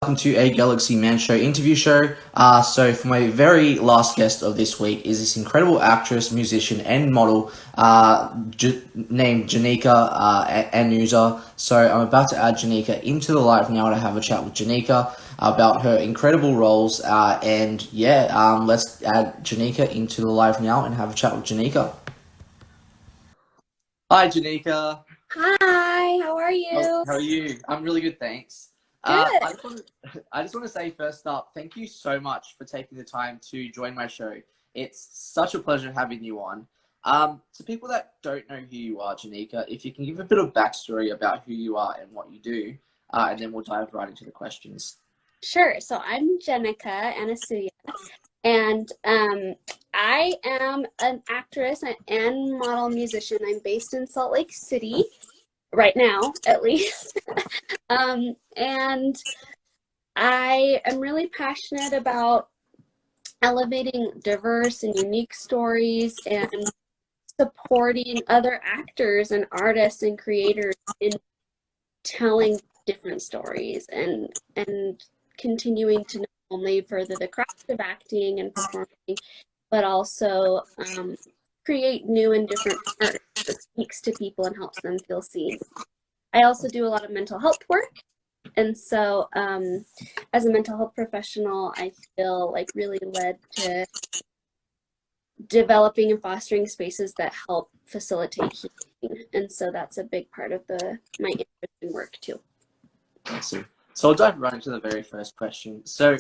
Welcome to a Galaxy Man Show interview show. So for my very last guest of this week is this incredible actress, musician, and model named Jennica Anusua. So I'm about to add Jennica into the live now to have a chat with Jennica about her incredible roles. Let's add Jennica into the live now and have a chat with Jennica. Hi, Jennica. Hi, how are you? How are you? I'm really good, thanks. Good. I just want to say first up, thank you so much for taking the time to join my show. It's such a pleasure having you on. To people that don't know who you are, Janika, if you can give a bit of backstory about who you are and what you do, and then we'll dive right into the questions. Sure. So I'm Jennica Anusua, and I am an actress and model musician. I'm based in Salt Lake City right now, at least. And I am really passionate about elevating diverse and unique stories and supporting other actors and artists and creators in telling different stories and continuing to not only further the craft of acting and performing, but also create new and different art that speaks to people and helps them feel seen. I also do a lot of mental health work. And so as a mental health professional, I feel like really led to developing and fostering spaces that help facilitate healing. And so that's a big part of my interest in work too. Awesome. So I'll dive right into the very first question. So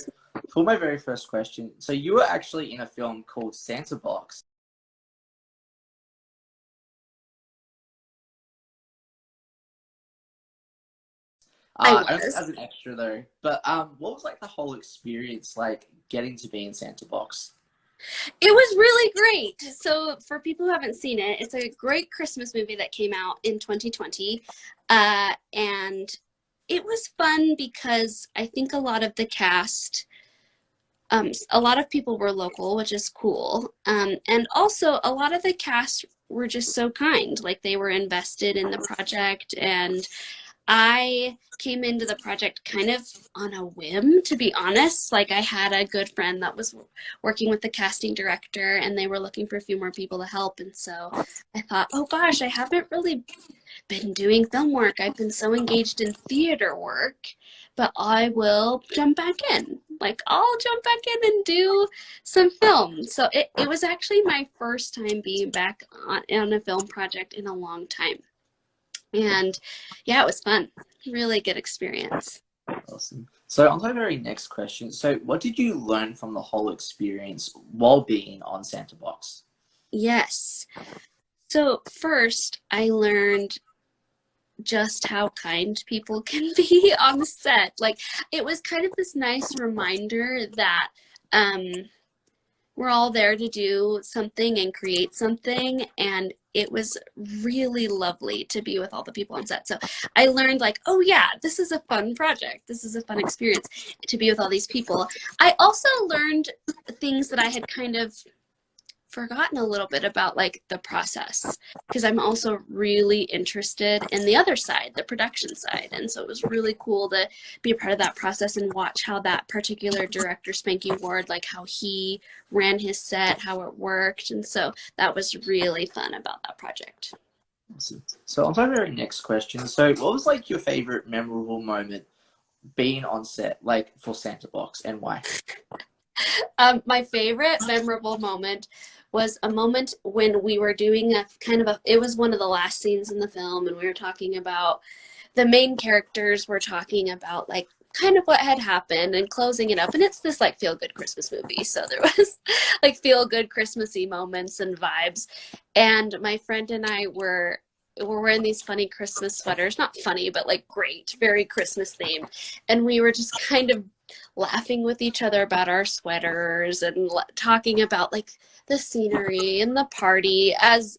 for my very first question, so you were actually in a film called Santa Box. I I don't think was. as an extra though, but what was like the whole experience like getting to be in Santa Box? It was really great. So for people who haven't seen it, it's a great Christmas movie that came out in 2020. And it was fun because I think a lot of the cast, a lot of people were local, which is cool. And also a lot of the cast were just so kind. Like they were invested in the project, and I came into the project kind of on a whim, to be honest. Like I had a good friend that was working with the casting director and they were looking for a few more people to help. And so I thought, oh gosh, I haven't really been doing film work. I've been so engaged in theater work, but I will jump back in. Like I'll jump back in and do some film. So it was actually my first time being back on a film project in a long time. And yeah, it was fun. Really good experience. Awesome. So on to my very next question. So what did you learn from the whole experience while being on Santa Box? Yes. So first, I learned just how kind people can be on the set. Like it was kind of this nice reminder that we're all there to do something and create something, and it was really lovely to be with all the people on set. So I learned like, oh yeah, this is a fun project, this is a fun experience to be with all these people. I also learned things that I had kind of forgotten a little bit about, like the process, because I'm also really interested in the other side, the production side. And so it was really cool to be a part of that process and watch how that particular director, Spanky Ward, like how he ran his set, how it worked. And so that was really fun about that project. Awesome. So on to my very next question. So what was like your favorite memorable moment being on set, like for Santa Box, and why? My favorite memorable moment was a moment when we were doing it was one of the last scenes in the film, and we were talking about, the main characters were talking about like kind of what had happened and closing it up. And it's this like feel good Christmas movie. So there was like feel good Christmassy moments and vibes. And my friend and I were wearing these funny Christmas sweaters, not funny, but like great, very Christmas themed. And we were just kind of laughing with each other about our sweaters and talking about like the scenery and the party as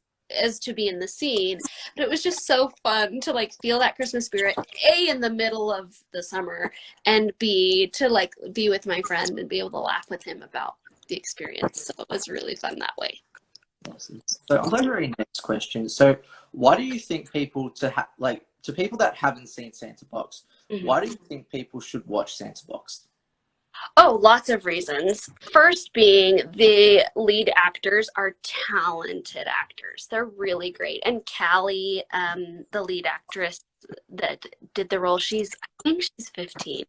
to be in the scene. But it was just so fun to like feel that Christmas spirit, A, in the middle of the summer, and B, to like be with my friend and be able to laugh with him about the experience. So it was really fun that way. Awesome. So on to my very next question. So why do you think people to people that haven't seen Santa Box, Mhm. Why do you think people should watch Santa Box? Oh, lots of reasons. First being the lead actors are talented actors. They're really great. And Callie, the lead actress that did the role, I think she's 15.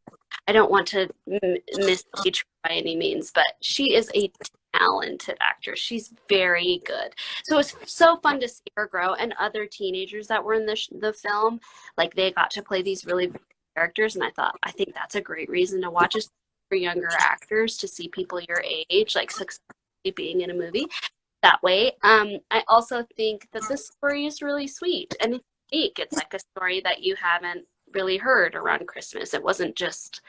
I don't want to misage her by any means, but she is a talented actress. She's very good. So it was so fun to see her grow, and other teenagers that were in the film, like they got to play these really characters, and I think that's a great reason to watch it for younger actors, to see people your age like successfully being in a movie that way. I also think that the story is really sweet and it's unique. It's like a story that you haven't really heard around Christmas. It wasn't just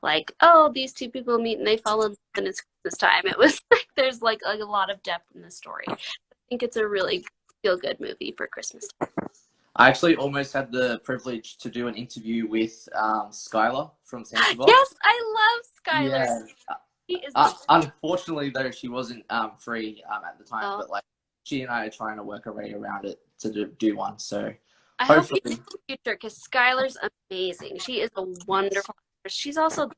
like, oh, these two people meet and they fall in love and it's Christmas time. It was like there's like a lot of depth in the story. I think it's a really feel good movie for Christmas time. I actually almost had the privilege to do an interview with Skylar from Santa Box. Yes, I love Skylar. Yeah. She is Unfortunately, though, she wasn't free at the time, oh. but like she and I are trying to work a way around it to do one. So I hope you hopefully, in the future, because Skylar's amazing. She is a wonderful actress. She's also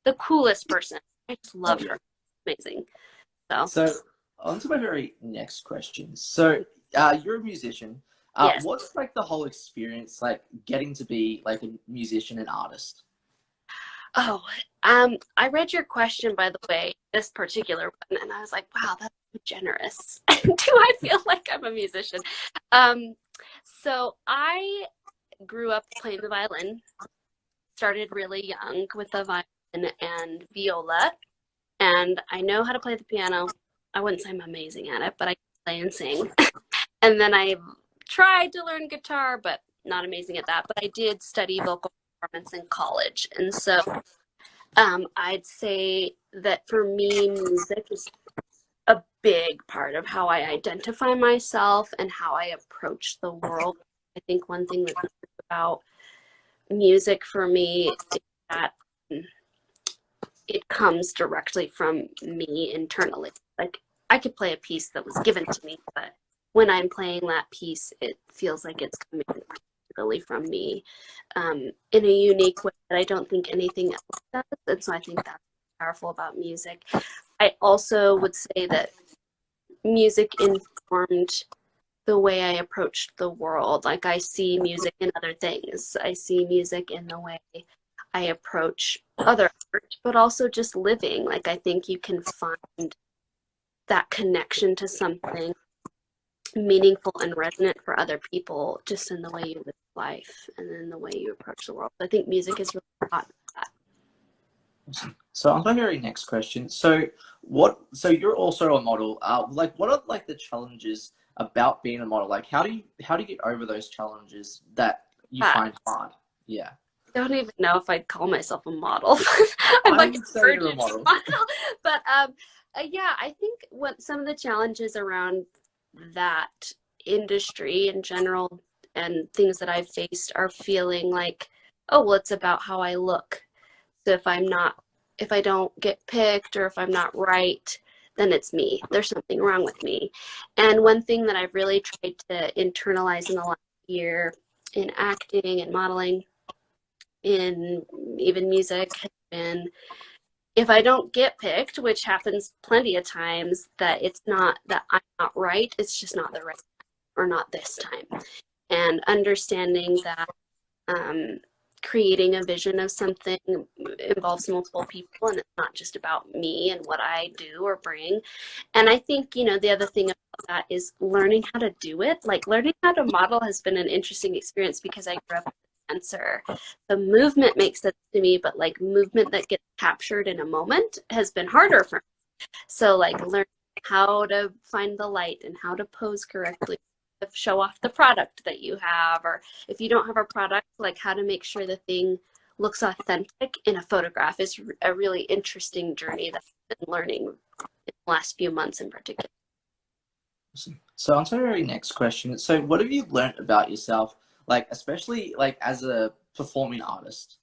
the coolest person. I just love her. Amazing. so on to my very next question. So you're a musician. Yes. What's like the whole experience like getting to be like a musician and artist? Oh, I read your question, by the way, this particular one, and I was like, wow, that's so generous. Do I feel like I'm a musician? So I grew up playing the violin, started really young with the violin and viola, and I know how to play the piano. I wouldn't say I'm amazing at it, but I can play and sing. And then I tried to learn guitar, but not amazing at that. But I did study vocal performance in college. And so I'd say that for me, music is a big part of how I identify myself and how I approach the world. I think one thing that's about music for me is that it comes directly from me internally. Like I could play a piece that was given to me, but when I'm playing that piece, it feels like it's coming particularly from me in a unique way that I don't think anything else does. And so I think that's powerful about music. I also would say that music informed the way I approached the world. Like I see music in other things. I see music in the way I approach other art, but also just living. Like I think you can find that connection to something meaningful and resonant for other people just in the way you live life and in the way you approach the world. I think music is really hot for that. So on to my very next question. So you're also a model. Like what are like the challenges about being a model? Like how do you get over those challenges that you find hard? Yeah. I don't even know if I'd call myself a model. I'm I like would say a you're a model. But yeah, I think what some of the challenges around that industry in general and things that I've faced are feeling like, oh, well, it's about how I look. So if I don't get picked or if I'm not right, then it's me. There's something wrong with me. And one thing that I've really tried to internalize in the last year in acting and modeling, in even music, has been if I don't get picked, which happens plenty of times, that it's not that I'm not right, it's just not the right time or not this time. And understanding that creating a vision of something involves multiple people and it's not just about me and what I do or bring. And I think, the other thing about that is learning how to do it. Like learning how to model has been an interesting experience because I grew up dancer. The movement makes sense to me, but like movement that gets captured in a moment has been harder for me. So like learning how to find the light and how to pose correctly, to show off the product that you have, or if you don't have a product, like how to make sure the thing looks authentic in a photograph is a really interesting journey that I've been learning in the last few months in particular. So on to our very next question. So what have you learned about yourself, like especially like as a performing artist?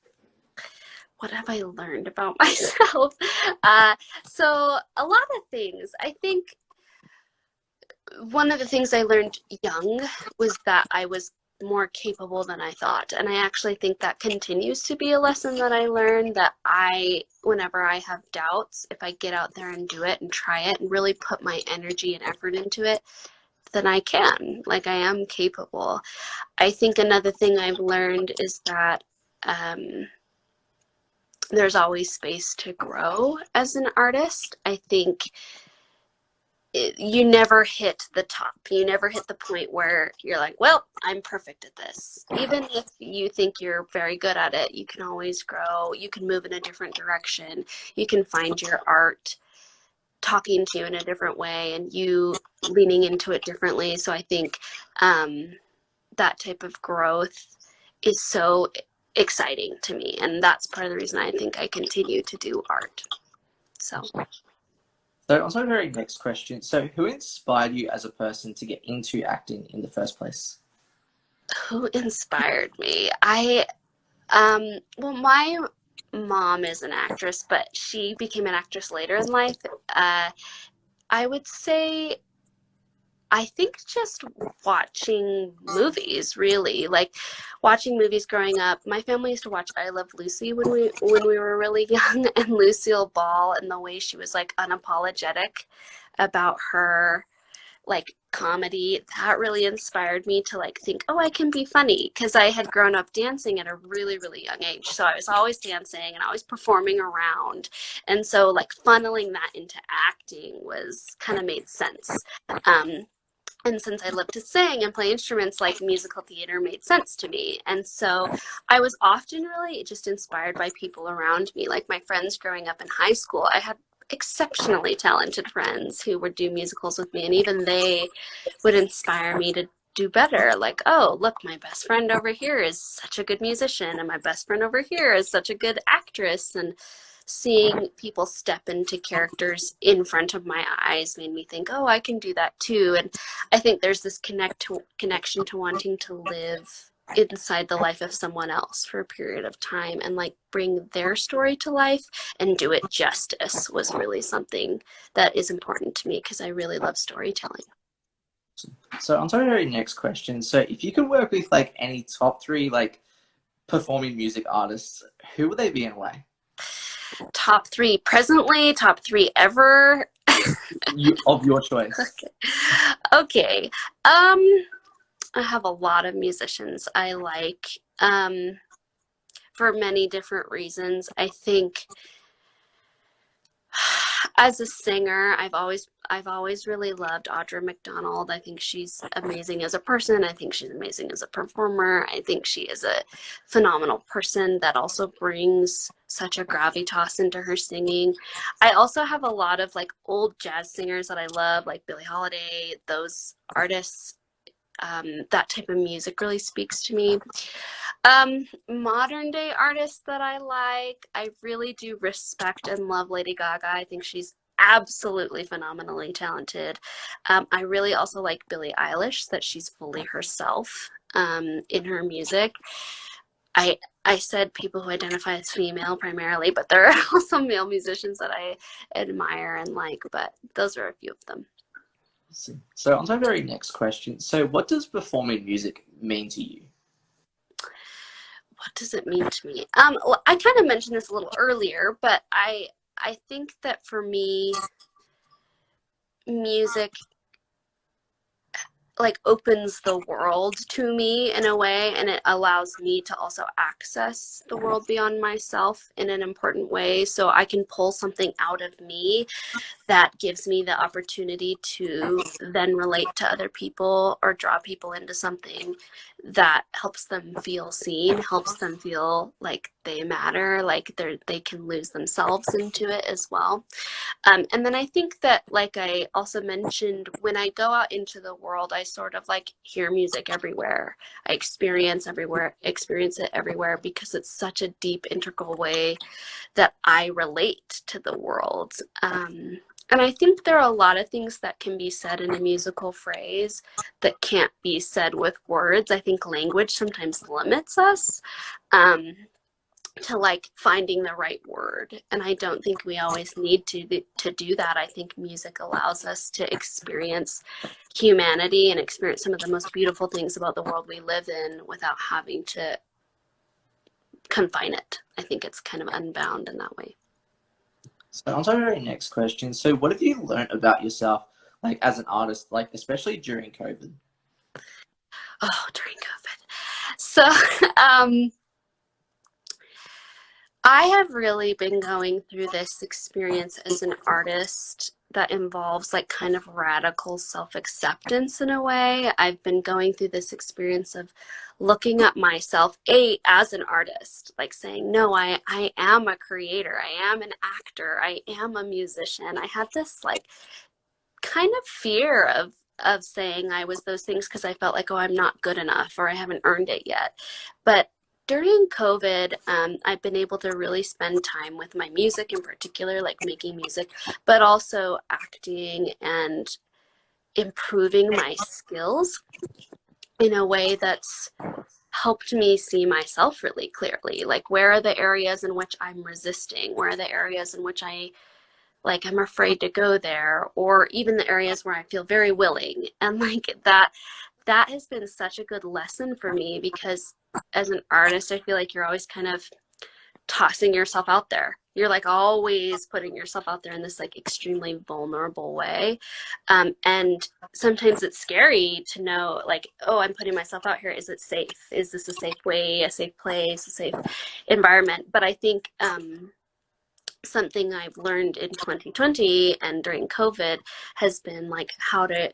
What have I learned about myself? So a lot of things. I think one of the things I learned young was that I was more capable than I thought. And I actually think that continues to be a lesson that I learned, that whenever I have doubts, if I get out there and do it and try it and really put my energy and effort into it, then I can. Like, I am capable. I think another thing I've learned is that there's always space to grow as an artist. I think you never hit the top. You never hit the point where you're like, well, I'm perfect at this. Even if you think you're very good at it, you can always grow. You can move in a different direction. You can find your art talking to you in a different way and you leaning into it differently. So I think that type of growth is so exciting to me. And that's part of the reason I think I continue to do art. So On to my very next question. So who inspired you as a person to get into acting in the first place? who inspired me? Well, my mom is an actress, but she became an actress later in life. I would say, I think just watching movies, really. Like, watching movies growing up. My family used to watch I Love Lucy when we were really young, and Lucille Ball and the way she was like unapologetic about her like comedy, that really inspired me to like think, oh, I can be funny, because I had grown up dancing at a really, really young age. So I was always dancing and always performing around. And so like funneling that into acting was kind of made sense. And since I love to sing and play instruments, like musical theater made sense to me. And so I was often really just inspired by people around me. Like my friends growing up in high school, I had exceptionally talented friends who would do musicals with me, and even they would inspire me to do better. Like, oh, look, my best friend over here is such a good musician, and my best friend over here is such a good actress. And seeing people step into characters in front of my eyes made me think, oh, I can do that too. And I think there's this connection to wanting to live inside the life of someone else for a period of time and like bring their story to life and do it justice was really something that is important to me, because I really love storytelling. So on to our very next question. So if you could work with like any top three like performing music artists, who would they be and why? Top three presently, top three ever. Of your choice. Okay. I have a lot of musicians I like, for many different reasons. I think as a singer, I've always really loved Audra McDonald. I think she's amazing as a person. I think she's amazing as a performer. I think she is a phenomenal person that also brings such a gravitas into her singing. I also have a lot of like old jazz singers that I love, like Billie Holiday, those artists. That type of music really speaks to me. Modern day artists that I like, I really do respect and love Lady Gaga. I think she's absolutely phenomenally talented. I really also like Billie Eilish, that she's fully herself in her music. I said people who identify as female primarily, but there are also male musicians that I admire and like, but those are a few of them. So on to our very next question. So what does performing music mean to you? What does it mean to me? Well, I kind of mentioned this a little earlier, but I think that for me, music like opens the world to me in a way, and it allows me to also access the world beyond myself in an important way. So I can pull something out of me that gives me the opportunity to then relate to other people or draw people into something that helps them feel seen, helps them feel like they matter, like they can lose themselves into it as well. And then I think that, like I also mentioned, when I go out into the world, I sort of like hear music everywhere. I experience it everywhere, because it's such a deep, integral way that I relate to the world. And I think there are a lot of things that can be said in a musical phrase that can't be said with words. I think language sometimes limits us. to like finding the right word. And I don't think we always need to do that. I think music allows us to experience humanity and experience some of the most beautiful things about the world we live in without having to confine it. I think it's kind of unbound in that way. So on to our very next question. So what have you learned about yourself, like as an artist, like especially during COVID? Oh, during COVID. So, um, I have really been going through this experience as an artist that involves like kind of radical self-acceptance in a way. I've been going through this experience of looking at myself as an artist, like saying, no, I am a creator, I am an actor, I am a musician. I had this like kind of fear of saying I was those things because I felt like, oh, I'm not good enough or I haven't earned it yet. But during COVID, I've been able to really spend time with my music in particular, like making music, but also acting and improving my skills in a way that's helped me see myself really clearly. Like, where are the areas in which I'm resisting? Where are the areas in which I'm afraid to go there, or even the areas where I feel very willing. And like that has been such a good lesson for me because as an artist, I feel like you're always kind of tossing yourself out there. You're like always putting yourself out there in this like extremely vulnerable way. And sometimes it's scary to know like, oh, I'm putting myself out here. Is it safe? Is this a safe way, a safe place, a safe environment? But I think something I've learned in 2020 and during COVID has been like how to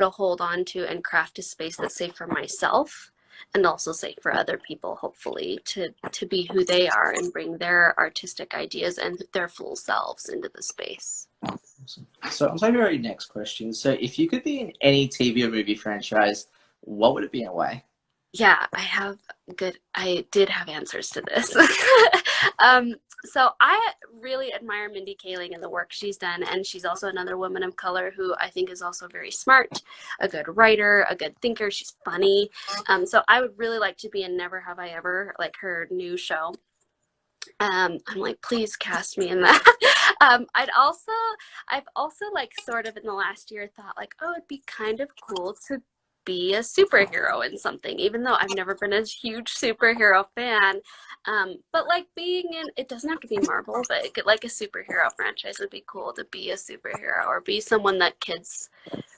hold on to and craft a space that's safe for myself and also safe for other people, hopefully, to be who they are and bring their artistic ideas and their full selves into the space. Awesome. So on to our very next question. So if you could be in any TV or movie franchise, what would it be and why? Yeah, I did have answers to this. So I really admire Mindy Kaling and the work she's done, and she's also another woman of color who I think is also very smart, a good writer, a good thinker. She's funny. So I would really like to be in Never Have I Ever, like her new show. I'm like, please cast me in that. I've also like sort of in the last year thought like, oh, it'd be kind of cool to be a superhero in something, even though I've never been a huge superhero fan. But like being in, it doesn't have to be Marvel, but like a superhero franchise would be cool to be a superhero or be someone that kids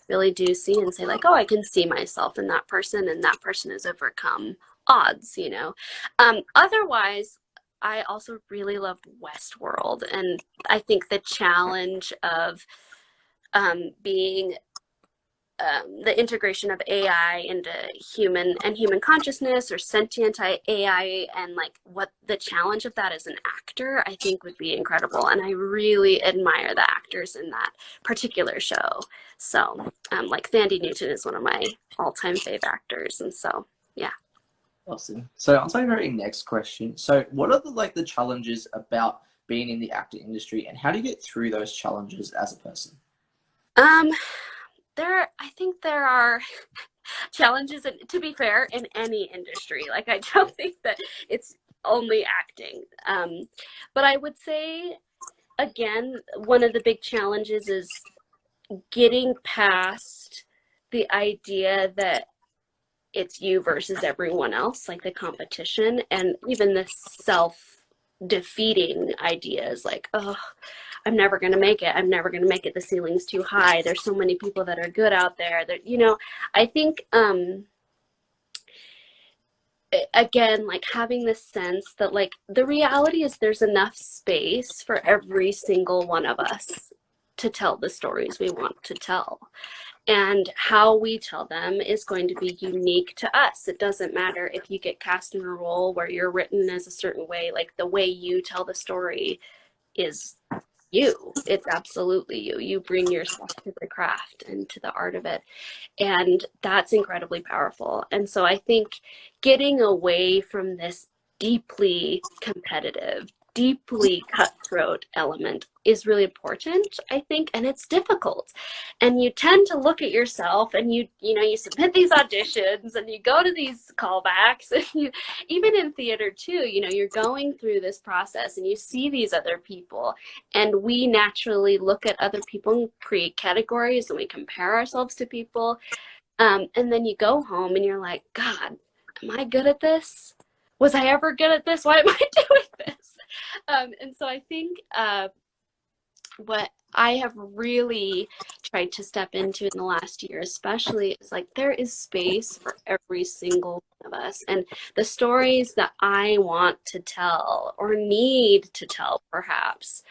really do see and say like, oh, I can see myself in that person and that person has overcome odds. Otherwise, I also really loved Westworld, and I think the challenge of being the integration of AI into human consciousness or sentient AI, and like what the challenge of that as an actor, I think would be incredible. And I really admire the actors in that particular show. So, like Thandie Newton is one of my all-time fave actors, and so yeah. Awesome. So on to our very next question. So what are the challenges about being in the acting industry, and how do you get through those challenges as a person? Um, I think there are challenges, and to be fair, in any industry. Like I don't think that it's only acting. But I would say again, one of the big challenges is getting past the idea that it's you versus everyone else, like the competition, and even the self-defeating ideas like, oh, I'm never going to make it. I'm never going to make it. The ceiling's too high. There's so many people that are good out there that, I think, again, like having this sense that like the reality is there's enough space for every single one of us to tell the stories we want to tell. And how we tell them is going to be unique to us. It doesn't matter if you get cast in a role where you're written as a certain way, like the way you tell the story is you. It's absolutely you. You bring yourself to the craft and to the art of it. And that's incredibly powerful. And so I think getting away from this deeply competitive, deeply cutthroat element is really important, I think, and it's difficult. And you tend to look at yourself and you submit these auditions and you go to these callbacks and you, even in theater too, you're going through this process and you see these other people, and we naturally look at other people and create categories and we compare ourselves to people. And then you go home and you're like, God, am I good at this? Was I ever good at this? Why am I doing this? And so I think what I have really tried to step into in the last year, especially, is like there is space for every single one of us. And the stories that I want to tell or need to tell, perhaps,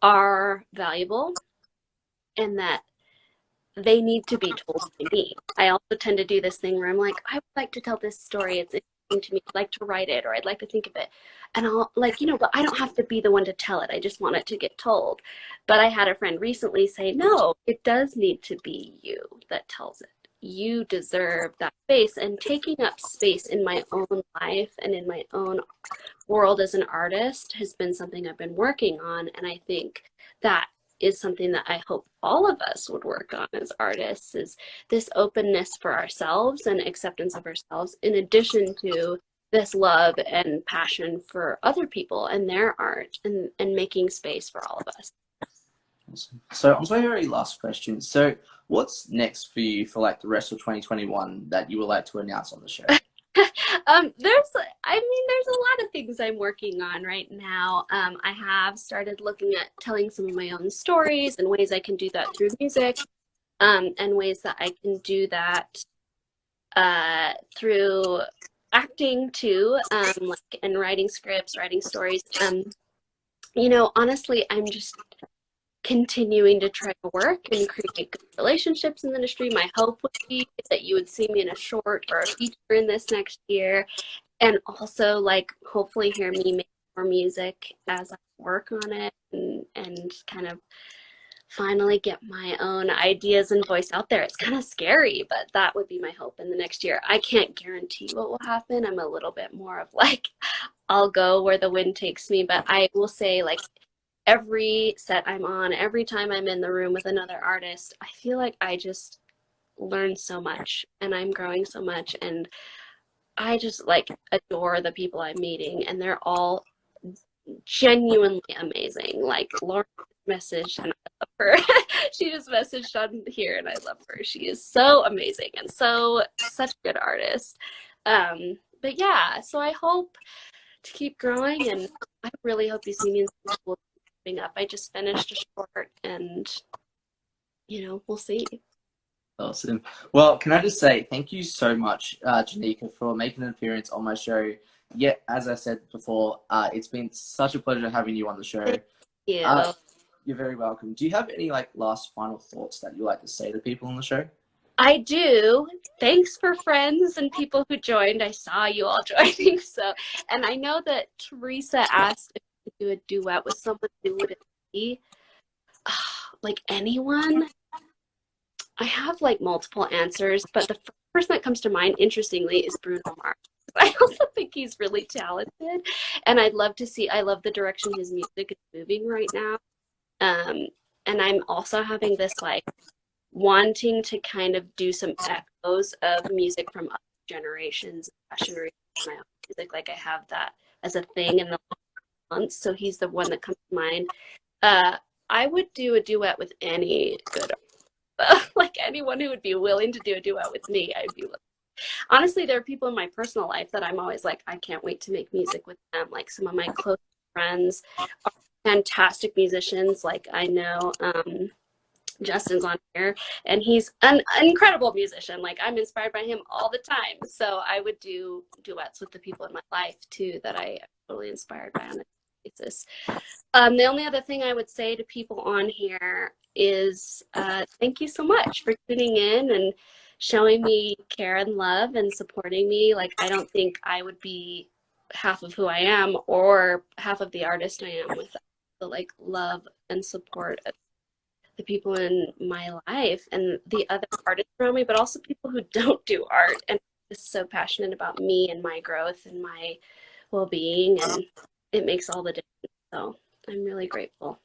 are valuable, and that they need to be told by me. I also tend to do this thing where I'm like, I would like to tell this story. It's interesting to me. I'd like to write it, or I'd like to think of it. And I'll like, but I don't have to be the one to tell it. I just want it to get told. But I had a friend recently say, no, it does need to be you that tells it. You deserve that space. And taking up space in my own life and in my own world as an artist has been something I've been working on. And I think that is something that I hope all of us would work on as artists, is this openness for ourselves and acceptance of ourselves, in addition to this love and passion for other people and their art, and making space for all of us. Awesome. So on to my very last question. So what's next for you for like the rest of 2021 that you would like to announce on the show? There's a lot of things I'm working on right now. I have started looking at telling some of my own stories and ways I can do that through music, and ways that I can do that through acting too, and writing scripts, writing stories. Honestly, I'm just continuing to try to work and create good relationships in the industry. My hope would be that you would see me in a short or a feature in this next year, and also hopefully hear me make more music as I work on it, and kind of finally get my own ideas and voice out there. It's kind of scary, but that would be my hope in the next year. I can't guarantee what will happen. I'm a little bit more of I'll go where the wind takes me, but I will say every set I'm on, every time I'm in the room with another artist, I feel like I just learn so much and I'm growing so much, and I just adore the people I'm meeting, and they're all genuinely amazing. Lauren messaged, and I love her. She just messaged on here and I love her. She is so amazing and such a good artist. But yeah, so I hope to keep growing, and I really hope you see me in school up. I just finished a short, and we'll see. Awesome. Well, can I just say thank you so much, Jennica, for making an appearance on my show. Yeah, as I said before, it's been such a pleasure having you on the show. Thank you. You're very welcome. Do you have any last final thoughts that you like to say to people on the show? I do. Thanks for friends and people who joined. I saw you all joining. And I know that Teresa asked if we could do a duet with someone. Who would it be? Anyone? I have multiple answers, but the first person that comes to mind, interestingly, is Bruno Mars. I also think he's really talented, and I love the direction his music is moving right now. And I'm also having this wanting to kind of do some echoes of music from other generations, generations of my own music. I have that as a thing in the months, so he's the one that comes to mind. I would do a duet with any good anyone who would be willing to do a duet with me. I'd be honestly, there are people in my personal life that I'm always I can't wait to make music with them. Some of my close friends are fantastic musicians. I know Justin's on here, and he's an incredible musician. I'm inspired by him all the time. So I would do duets with the people in my life too that I am totally inspired by on a basis. The only other thing I would say to people on here is thank you so much for tuning in and showing me care and love and supporting me. I don't think I would be half of who I am or half of the artist I am without the love and support of the people in my life and the other artists around me, but also people who don't do art and are just so passionate about me and my growth and my well-being, and it makes all the difference. So I'm really grateful.